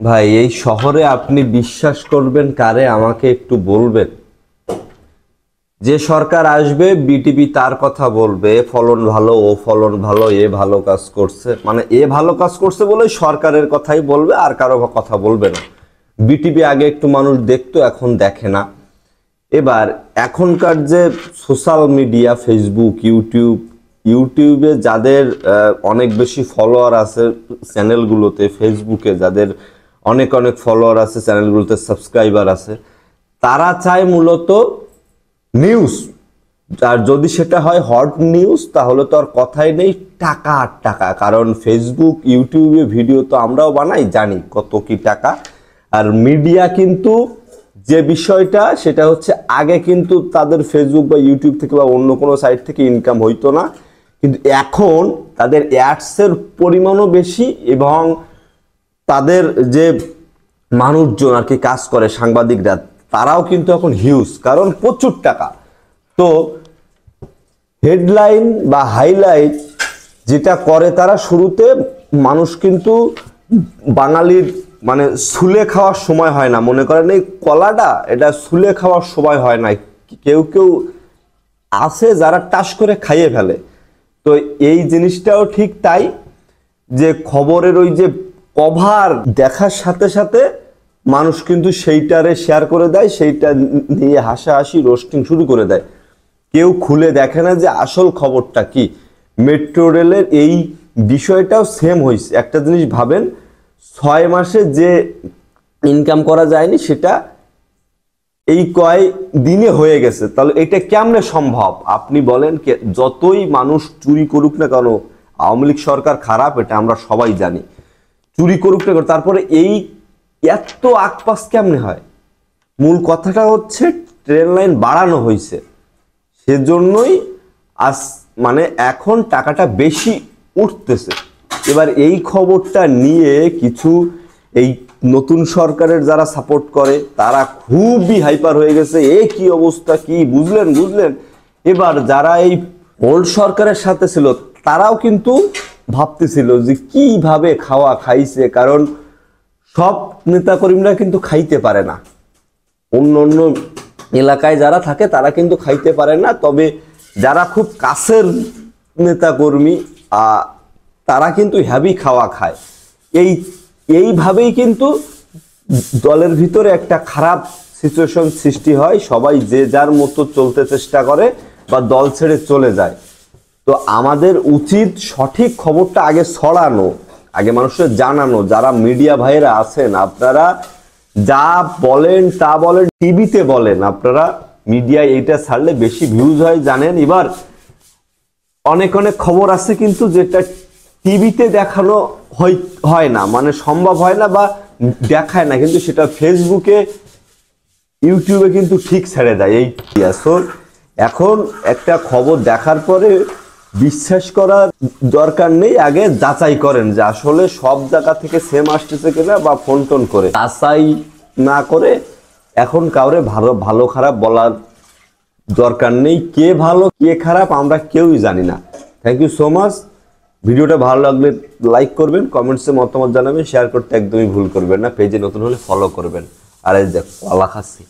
ভাই এই শহরে আপনি বিশ্বাস করবেন কারে আমাকে একটু বলবেন। যে সরকার আসবে বিটিভি তার কথা বলবে, ফলন ভালো, ও ফলন ভালো, এ ভালো কাজ করছে, মানে এ ভালো কাজ করছে বলে সরকারের কথাই বলবে, আর কারো কথা বলবে না। বিটিভি আগে একটু মানুষ দেখতো, এখন দেখে না। এবার এখনকার যে সোশ্যাল মিডিয়া, ফেসবুক, ইউটিউবে যাদের অনেক বেশি ফলোয়ার আছে চ্যানেলগুলোতে, ফেসবুকে যাদের অনেক অনেক ফলোয়ার আছে চ্যানেলগুলোতে, সাবস্ক্রাইবার আছে, তারা চায় মূলত নিউজ। আর যদি সেটা হয় হট নিউজ, তাহলে তো আর কথাই নেই, টাকা আর টাকা। কারণ ফেসবুক ইউটিউবে ভিডিও তো আমরাও বানাই, জানি কত কি টাকা। আর মিডিয়া কিন্তু যে বিষয়টা, সেটা হচ্ছে আগে কিন্তু তাদের ফেসবুক বা ইউটিউব থেকে বা অন্য কোনো সাইট থেকে ইনকাম হইতো না, কিন্তু এখন তাদের অ্যাডসের পরিমাণও বেশি, এবং তাদের যে মানুষজন আর কি কাজ করে, সাংবাদিকরা, তারাও কিন্তু এখন হিউজ, কারণ প্রচুর টাকা। তো হেডলাইন বা হাইলাইট যেটা করে তারা শুরুতে, মানুষ কিন্তু বাঙালির মানে সুলে খাওয়ার সময় হয় না, মনে করেন এই কলাটা এটা সুলে খাওয়ার সময় হয় না, কেউ কেউ আছে যারা টাস করে খাইয়ে ফেলে। তো এই জিনিসটাও ঠিক তাই, যে খবরের ওই যে কভার দেখার সাথে সাথে মানুষ কিন্তু সেইটারে শেয়ার করে দেয়, সেইটা নিয়ে হাসাহাসি রোস্টিং শুরু করে দেয়। কেউ খুলে দেখে না যে আসল খবরটা কি। মেট্রো রেলের এই বিষয়টাও সেম হয়েছে। একটা জিনিস ভাবেন, 6 মাসে যে ইনকাম করা যায়নি সেটা এই কয় দিনে হয়ে গেছে। তাহলে এটা কেমনে সম্ভব আপনি বলেন? যতই মানুষ চুরি করুক না কেন, আওয়ামী লীগ সরকার খারাপ, এটা আমরা সবাই জানি, চুরি করুক না কেন, তারপরে এই এত আকপাস কেমনে হয়? মূল কথাটা হচ্ছে ট্রেন লাইন বাড়ানো হয়েছে, সেজন্যই আজ মানে এখন টাকাটা বেশি উঠতেছে। এবার এই খবরটা নিয়ে কিছু এই নতুন সরকারের যারা সাপোর্ট করে তারা খুবই হাইপার হয়ে গেছে, এ কি অবস্থা, কি বুঝলেন বুঝলেন। এবার যারা এই ওল্ড সরকারের সাথে ছিল তারাও কিন্তু ভাবতেছিল যে কিভাবে খাওয়া খাইছে, কারণ সব নেতাকর্মীরা কিন্তু খাইতে পারে না, অন্য অন্য এলাকায় যারা থাকে তারা কিন্তু খাইতে পারে না, তবে যারা খুব কাছের নেতাকর্মী তারা কিন্তু হেভি খাওয়া খায়। এইভাবেই কিন্তু দলের ভিতরে একটা খারাপ সিচুয়েশন সৃষ্টি হয়, সবাই যে যার মতো চলতে চেষ্টা করে বা দল ছেড়ে চলে যায়। তো আমাদের উচিত সঠিক খবরটা আগে ছড়ানো, আগে মানুষের জানানো। যারা মিডিয়া ভাইয়েরা আছেন, আপনারা যা বলেন তা বলেন, টিভিতে বলেন, আপনারা মিডিয়ায় এইটা ছাড়লে বেশি ভিউজ হয় জানেন। এবার অনেক অনেক খবর আছে কিন্তু যেটা টিভিতে দেখানো হয় না, মানে সম্ভব হয় না বা দেখায় না, কিন্তু সেটা ফেসবুকে ইউটিউবে কিন্তু ঠিক ছেড়ে দেয়। এই এখন একটা খবর দেখার পরে বিশ্বাস করার দরকার নেই, আগে যাচাই করেন যে আসলে সব জায়গা থেকে সেম আসতেছে কিনা, বা ফোন টোন করে যাচাই না করে এখন কাউরে ভালো ভালো খারাপ বলার দরকার নেই। কে ভালো কে খারাপ আমরা কেউই জানি না। Thank you so much. ভিডিওটা ভালো লাগলে লাইক করবেন, কমেন্টসে মতামত জানাবেন, শেয়ার করতে একদমই ভুল করবেন না, পেজে নতুন হলে ফলো করবেন। আর এই দেখ কলা খাচ্ছি।